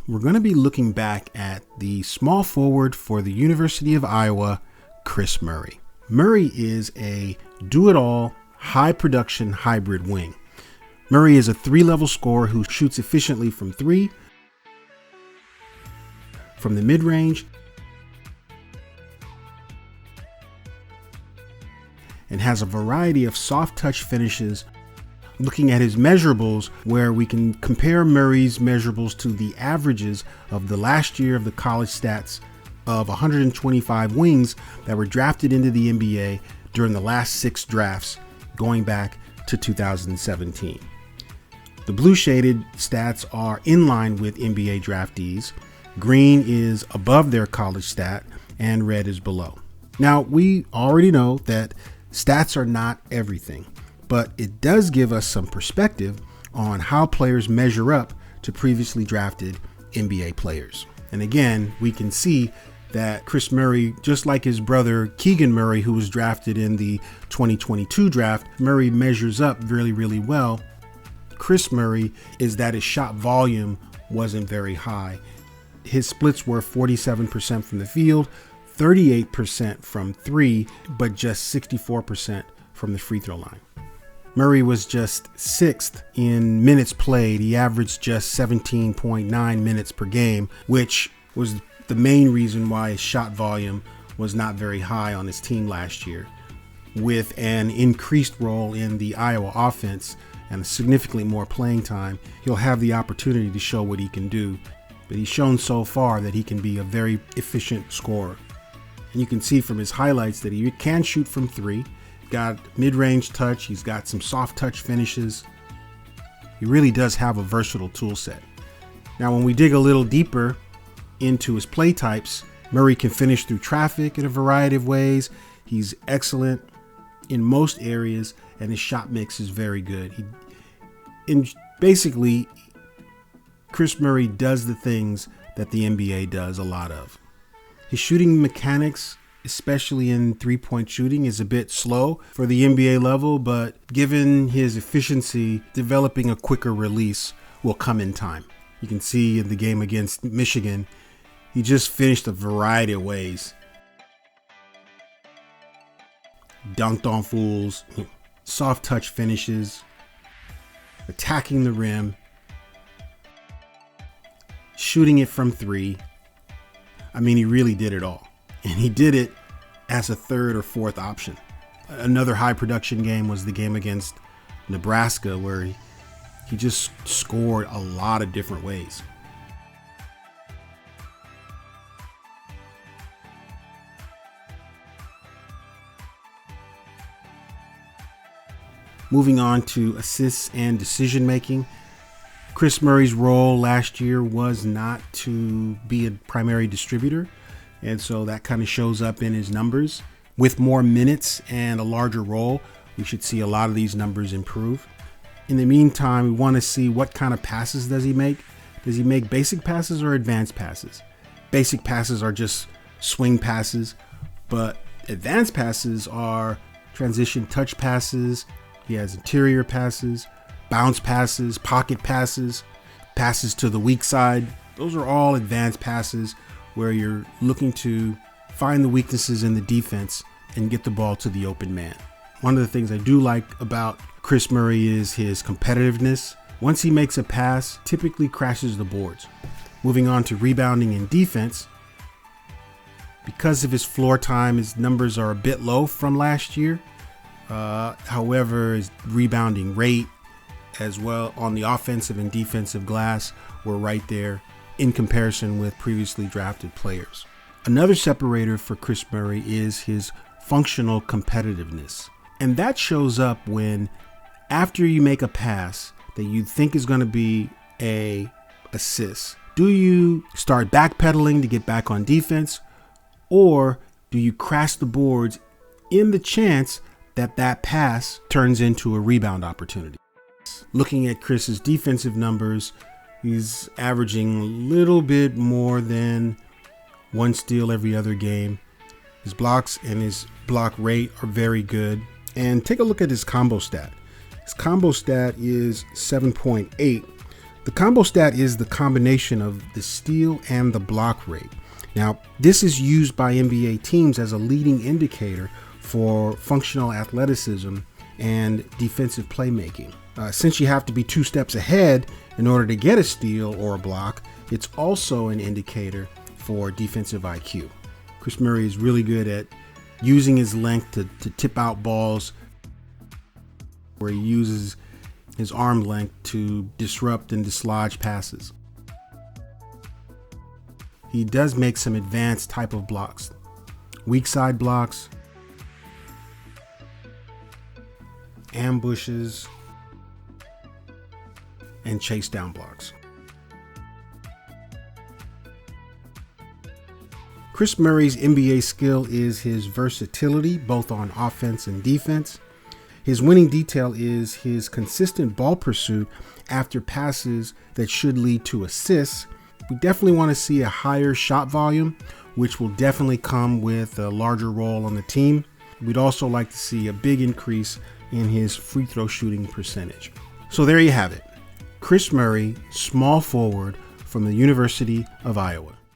we're going to be looking back at the small forward for the University of Iowa, Kris Murray. Murray is a do-it-all, high-production hybrid wing. Murray is a 3-level scorer who shoots efficiently from 3, from the mid-range, and has a variety of soft-touch finishes. Looking at his measurables, where we can compare Murray's measurables to the averages of the last year of the college stats of 125 wings that were drafted into the NBA during the last 6 drafts going back to 2017. The blue shaded stats are in line with NBA draftees. Green is above their college stat and red is below. Now, we already know that stats are not everything, but it does give us some perspective on how players measure up to previously drafted NBA players. And again, we can see that Kris Murray, just like his brother Keegan Murray, who was drafted in the 2022 draft, Murray measures up really, really well. Kris Murray is that his shot volume wasn't very high. His splits were 47% from the field, 38% from 3, but just 64% from the free throw line. Murray was just 6th in minutes played. He averaged just 17.9 minutes per game, which was the main reason why his shot volume was not very high on his team last year. With an increased role in the Iowa offense and significantly more playing time, he'll have the opportunity to show what he can do. But he's shown so far that he can be a very efficient scorer. And you can see from his highlights that he can shoot from 3. Got mid-range touch. He's got some soft touch finishes. He really does have a versatile tool set. Now, when we dig a little deeper into his play types, Murray can finish through traffic in a variety of ways. He's excellent in most areas, and his shot mix is very good. Basically, Kris Murray does the things that the NBA does a lot of. His shooting mechanics, especially in three-point shooting, is a bit slow for the NBA level, but given his efficiency, developing a quicker release will come in time. You can see in the game against Michigan, he just finished a variety of ways. Dunked on fools, soft touch finishes, attacking the rim, shooting it from 3. I mean, he really did it all. And he did it as a 3rd or 4th option. Another high production game was the game against Nebraska, where he just scored a lot of different ways. Moving on to assists and decision making. Kris Murray's role last year was not to be a primary distributor, and so that kind of shows up in his numbers. With more minutes and a larger role, we should see a lot of these numbers improve. In the meantime, we want to see what kind of passes does he make. Does he make basic passes or advanced passes? Basic passes are just swing passes, but advanced passes are transition touch passes. He has interior passes, bounce passes, pocket passes, passes to the weak side. Those are all advanced passes where you're looking to find the weaknesses in the defense and get the ball to the open man. One of the things I do like about Kris Murray is his competitiveness. Once he makes a pass, typically crashes the boards. Moving on to rebounding and defense. Because of his floor time, his numbers are a bit low from last year. However, his rebounding rate, as well on the offensive and defensive glass, were right there in comparison with previously drafted players. Another separator for Kris Murray is his functional competitiveness. And that shows up when, after you make a pass that you think is going to be a assist, do you start backpedaling to get back on defense, or do you crash the boards in the chance that that pass turns into a rebound opportunity? Looking at Kris's defensive numbers, he's averaging a little bit more than 1 steal every other game. His blocks and his block rate are very good. And take a look at his combo stat. His combo stat is 7.8. The combo stat is the combination of the steal and the block rate. Now, this is used by NBA teams as a leading indicator for functional athleticism and defensive playmaking. Since you have to be 2 steps ahead in order to get a steal or a block, it's also an indicator for defensive IQ. Kris Murray is really good at using his length to tip out balls, where he uses his arm length to disrupt and dislodge passes. He does make some advanced type of blocks, weak side blocks, ambushes, and chase down blocks. Kris Murray's NBA skill is his versatility, both on offense and defense. His winning detail is his consistent ball pursuit after passes that should lead to assists. We definitely want to see a higher shot volume, which will definitely come with a larger role on the team. We'd also like to see a big increase in his free throw shooting percentage. So there you have it. Kris Murray, small forward from the University of Iowa.